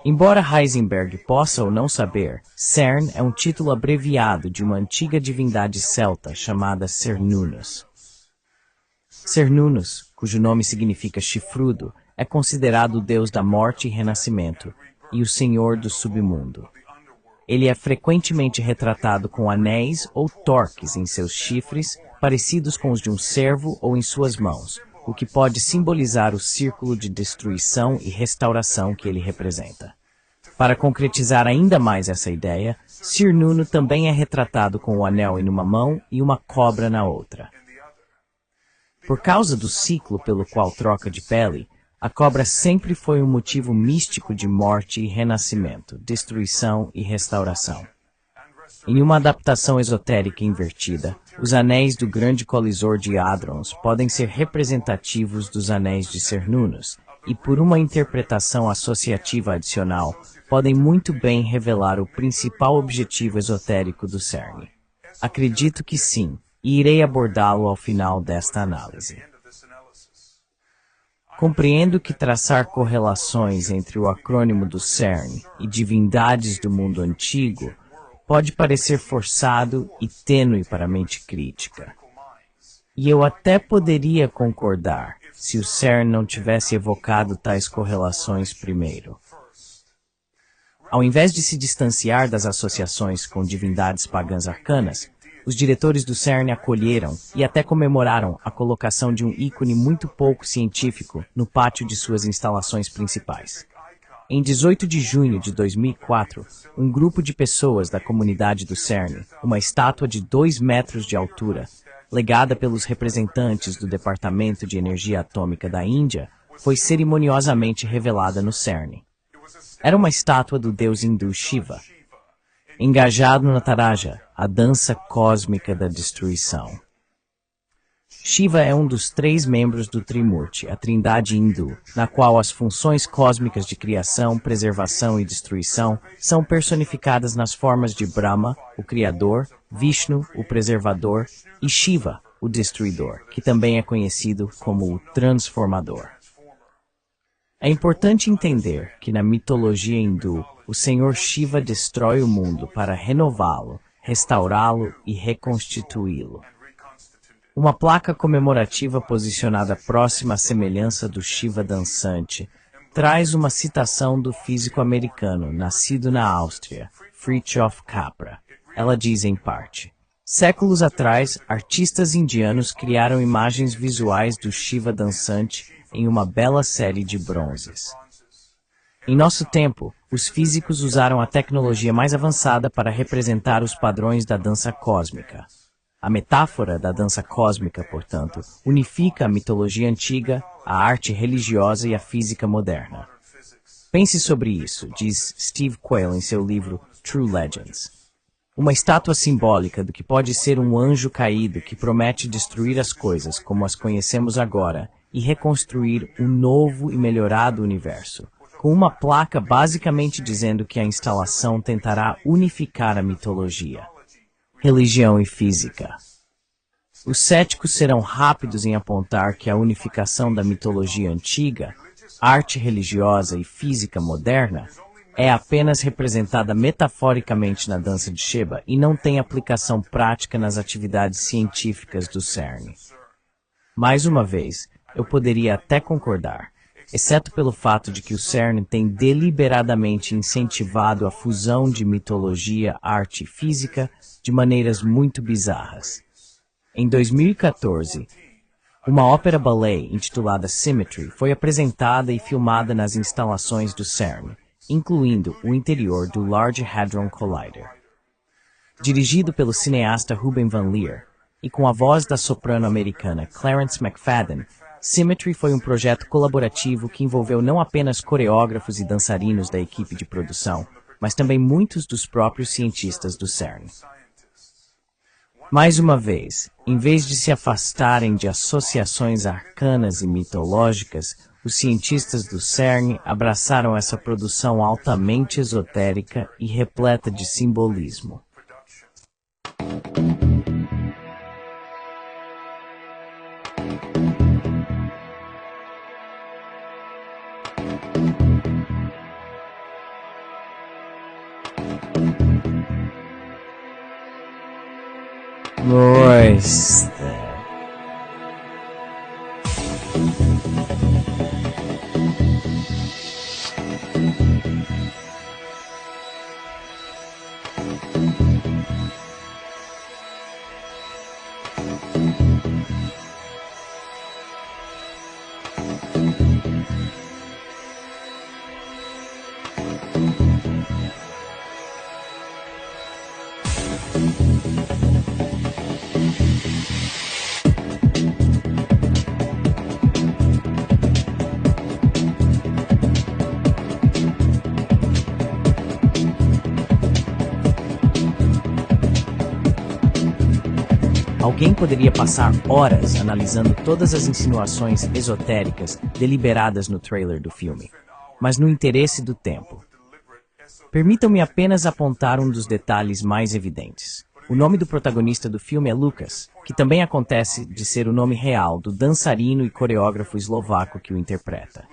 Embora Heisenberg possa ou não saber, CERN é um título abreviado de uma antiga divindade celta chamada Cernunnos. Cernunnos, cujo nome significa chifrudo, é considerado o deus da morte e renascimento, e o senhor do submundo. Ele é frequentemente retratado com anéis ou torques em seus chifres, parecidos com os de um cervo ou em suas mãos, o que pode simbolizar o círculo de destruição e restauração que ele representa. Para concretizar ainda mais essa ideia, Cernunno também é retratado com o anel em uma mão e uma cobra na outra. Por causa do ciclo pelo qual troca de pele, a cobra sempre foi um motivo místico de morte e renascimento, destruição e restauração. Em uma adaptação esotérica invertida, os anéis do grande colisor de hadrons podem ser representativos dos anéis de Cernunnos, e por uma interpretação associativa adicional, podem muito bem revelar o principal objetivo esotérico do CERN. Acredito que sim, e irei abordá-lo ao final desta análise. Compreendo que traçar correlações entre o acrônimo do CERN e divindades do mundo antigo pode parecer forçado e tênue para a mente crítica. E eu até poderia concordar se o CERN não tivesse evocado tais correlações primeiro. Ao invés de se distanciar das associações com divindades pagãs arcanas, os diretores do CERN acolheram e até comemoraram a colocação de um ícone muito pouco científico no pátio de suas instalações principais. Em 18 de junho de 2004, um grupo de pessoas da comunidade do CERN, uma estátua de 2 metros de altura, legada pelos representantes do Departamento de Energia Atômica da Índia, foi cerimoniosamente revelada no CERN. Era uma estátua do deus hindu Shiva, engajado na Taraja, a dança cósmica da destruição. Shiva é um dos 3 membros do Trimurti, a trindade hindu, na qual as funções cósmicas de criação, preservação e destruição são personificadas nas formas de Brahma, o Criador, Vishnu, o Preservador, e Shiva, o Destruidor, que também é conhecido como o Transformador. É importante entender que na mitologia hindu, o Senhor Shiva destrói o mundo para renová-lo, restaurá-lo e reconstituí-lo. Uma placa comemorativa posicionada próxima à semelhança do Shiva dançante traz uma citação do físico americano, nascido na Áustria, Fritjof Capra. Ela diz em parte: séculos atrás, artistas indianos criaram imagens visuais do Shiva dançante em uma bela série de bronzes. Em nosso tempo, os físicos usaram a tecnologia mais avançada para representar os padrões da dança cósmica. A metáfora da dança cósmica, portanto, unifica a mitologia antiga, a arte religiosa e a física moderna. Pense sobre isso, diz Steve Quayle em seu livro True Legends. Uma estátua simbólica do que pode ser um anjo caído que promete destruir as coisas como as conhecemos agora e reconstruir um novo e melhorado universo, com uma placa basicamente dizendo que a instalação tentará unificar a mitologia, religião e física. Os céticos serão rápidos em apontar que a unificação da mitologia antiga, arte religiosa e física moderna é apenas representada metaforicamente na dança de Shiva e não tem aplicação prática nas atividades científicas do CERN. Mais uma vez, eu poderia até concordar, exceto pelo fato de que o CERN tem deliberadamente incentivado a fusão de mitologia, arte e física de maneiras muito bizarras. Em 2014, uma ópera ballet intitulada Symmetry foi apresentada e filmada nas instalações do CERN, incluindo o interior do Large Hadron Collider. Dirigido pelo cineasta Ruben Van Leer e com a voz da soprano americana Clarence McFadden, Symmetry foi um projeto colaborativo que envolveu não apenas coreógrafos e dançarinos da equipe de produção, mas também muitos dos próprios cientistas do CERN. Mais uma vez, em vez de se afastarem de associações arcanas e mitológicas, os cientistas do CERN abraçaram essa produção altamente esotérica e repleta de simbolismo. Royster. Alguém poderia passar horas analisando todas as insinuações esotéricas deliberadas no trailer do filme, mas no interesse do tempo, permitam-me apenas apontar um dos detalhes mais evidentes. O nome do protagonista do filme é Lucas, que também acontece de ser o nome real do dançarino e coreógrafo eslovaco que o interpreta.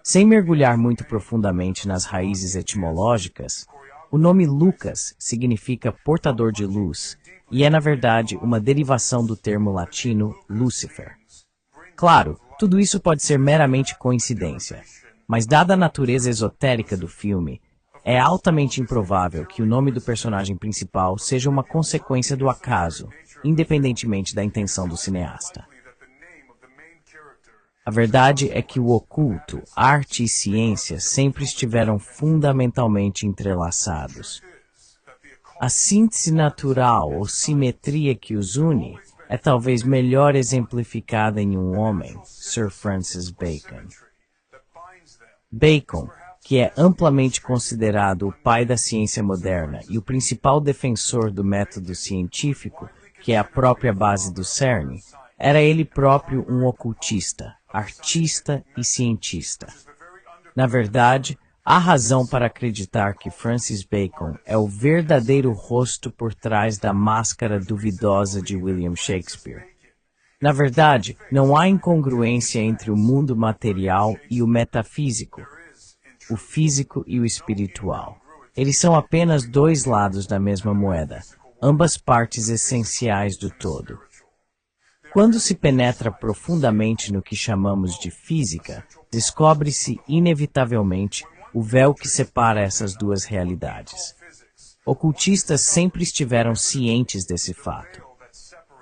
Sem mergulhar muito profundamente nas raízes etimológicas, o nome Lucas significa portador de luz e é, na verdade, uma derivação do termo latino Lúcifer. Claro, tudo isso pode ser meramente coincidência, mas dada a natureza esotérica do filme, é altamente improvável que o nome do personagem principal seja uma consequência do acaso, independentemente da intenção do cineasta. A verdade é que o oculto, arte e ciência sempre estiveram fundamentalmente entrelaçados. A síntese natural ou simetria que os une é talvez melhor exemplificada em um homem, Sir Francis Bacon. Bacon, que é amplamente considerado o pai da ciência moderna e o principal defensor do método científico, que é a própria base do CERN, era ele próprio um ocultista, artista e cientista. Na verdade, há razão para acreditar que Francis Bacon é o verdadeiro rosto por trás da máscara duvidosa de William Shakespeare. Na verdade, não há incongruência entre o mundo material e o metafísico, o físico e o espiritual. Eles são apenas dois lados da mesma moeda, ambas partes essenciais do todo. Quando se penetra profundamente no que chamamos de física, descobre-se inevitavelmente o véu que separa essas duas realidades. Ocultistas sempre estiveram cientes desse fato.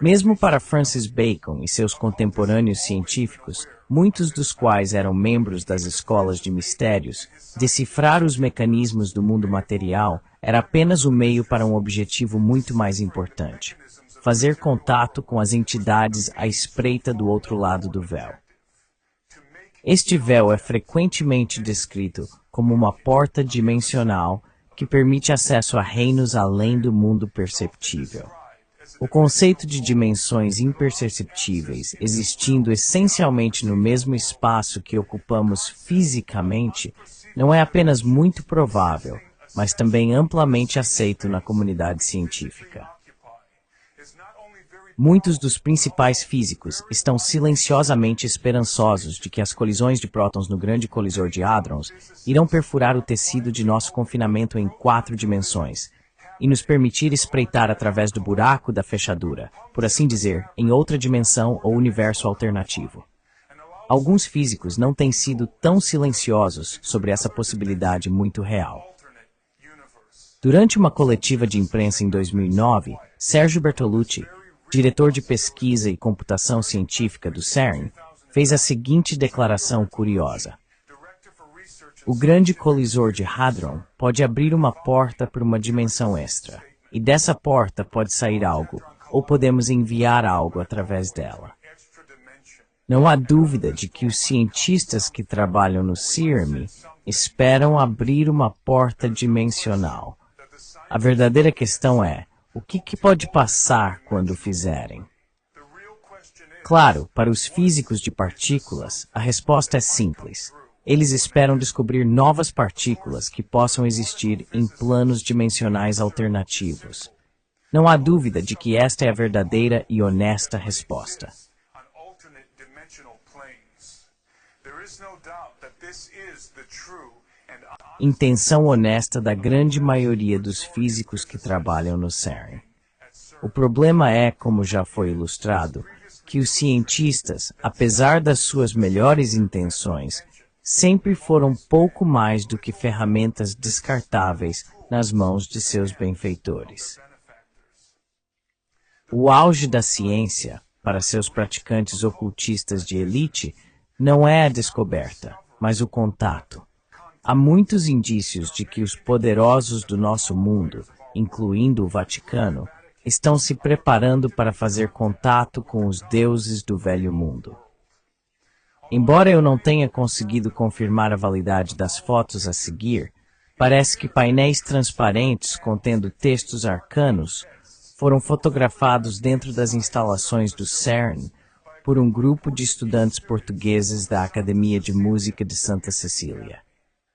Mesmo para Francis Bacon e seus contemporâneos científicos, muitos dos quais eram membros das escolas de mistérios, decifrar os mecanismos do mundo material era apenas o meio para um objetivo muito mais importante: fazer contato com as entidades à espreita do outro lado do véu. Este véu é frequentemente descrito como uma porta dimensional que permite acesso a reinos além do mundo perceptível. O conceito de dimensões imperceptíveis existindo essencialmente no mesmo espaço que ocupamos fisicamente não é apenas muito provável, mas também amplamente aceito na comunidade científica. Muitos dos principais físicos estão silenciosamente esperançosos de que as colisões de prótons no grande colisor de hadrons irão perfurar o tecido de nosso confinamento em 4 dimensões e nos permitir espreitar através do buraco da fechadura, por assim dizer, em outra dimensão ou universo alternativo. Alguns físicos não têm sido tão silenciosos sobre essa possibilidade muito real. Durante uma coletiva de imprensa em 2009, Sergio Bertolucci, diretor de pesquisa e computação científica do CERN, fez a seguinte declaração curiosa: o grande colisor de Hadron pode abrir uma porta para uma dimensão extra, e dessa porta pode sair algo, ou podemos enviar algo através dela. Não há dúvida de que os cientistas que trabalham no CERN esperam abrir uma porta dimensional. A verdadeira questão é: o que pode passar quando o fizerem? Claro, para os físicos de partículas, a resposta é simples. Eles esperam descobrir novas partículas que possam existir em planos dimensionais alternativos. Não há dúvida de que esta é a verdadeira e honesta resposta. Intenção honesta da grande maioria dos físicos que trabalham no CERN. O problema é, como já foi ilustrado, que os cientistas, apesar das suas melhores intenções, sempre foram pouco mais do que ferramentas descartáveis nas mãos de seus benfeitores. O auge da ciência, para seus praticantes ocultistas de elite, não é a descoberta, mas o contato. Há muitos indícios de que os poderosos do nosso mundo, incluindo o Vaticano, estão se preparando para fazer contato com os deuses do velho mundo. Embora eu não tenha conseguido confirmar a validade das fotos a seguir, parece que painéis transparentes contendo textos arcanos foram fotografados dentro das instalações do CERN por um grupo de estudantes portugueses da Academia de Música de Santa Cecília.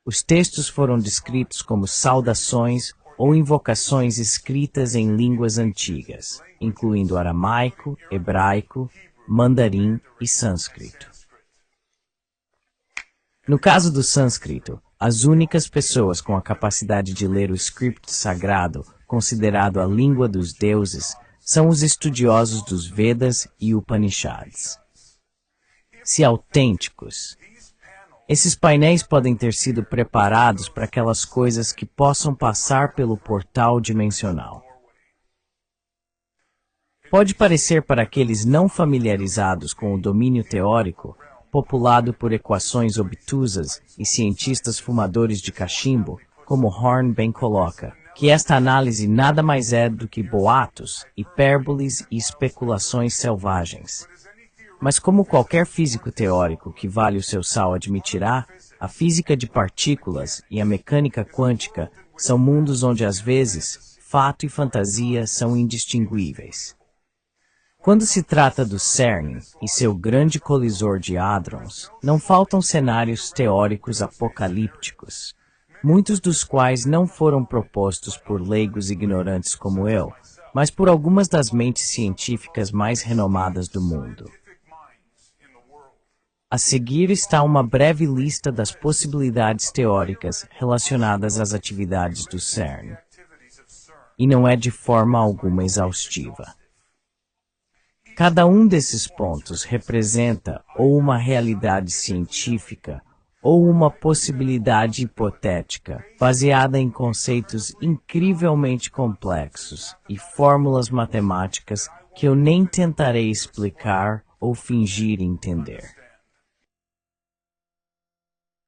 Os textos foram descritos como saudações ou invocações escritas em línguas antigas, incluindo aramaico, hebraico, mandarim e sânscrito. No caso do sânscrito, as únicas pessoas com a capacidade de ler o script sagrado, considerado a língua dos deuses, são os estudiosos dos Vedas e Upanishads. Se autênticos, esses painéis podem ter sido preparados para aquelas coisas que possam passar pelo portal dimensional. Pode parecer para aqueles não familiarizados com o domínio teórico, populado por equações obtusas e cientistas fumadores de cachimbo, como Horn bem coloca, que esta análise nada mais é do que boatos, hipérboles e especulações selvagens. Mas como qualquer físico teórico que vale o seu sal admitirá, a física de partículas e a mecânica quântica são mundos onde às vezes fato e fantasia são indistinguíveis. Quando se trata do CERN e seu grande colisor de hadrons, não faltam cenários teóricos apocalípticos, muitos dos quais não foram propostos por leigos ignorantes como eu, mas por algumas das mentes científicas mais renomadas do mundo. A seguir está uma breve lista das possibilidades teóricas relacionadas às atividades do CERN, e não é de forma alguma exaustiva. Cada um desses pontos representa ou uma realidade científica ou uma possibilidade hipotética, baseada em conceitos incrivelmente complexos e fórmulas matemáticas que eu nem tentarei explicar ou fingir entender.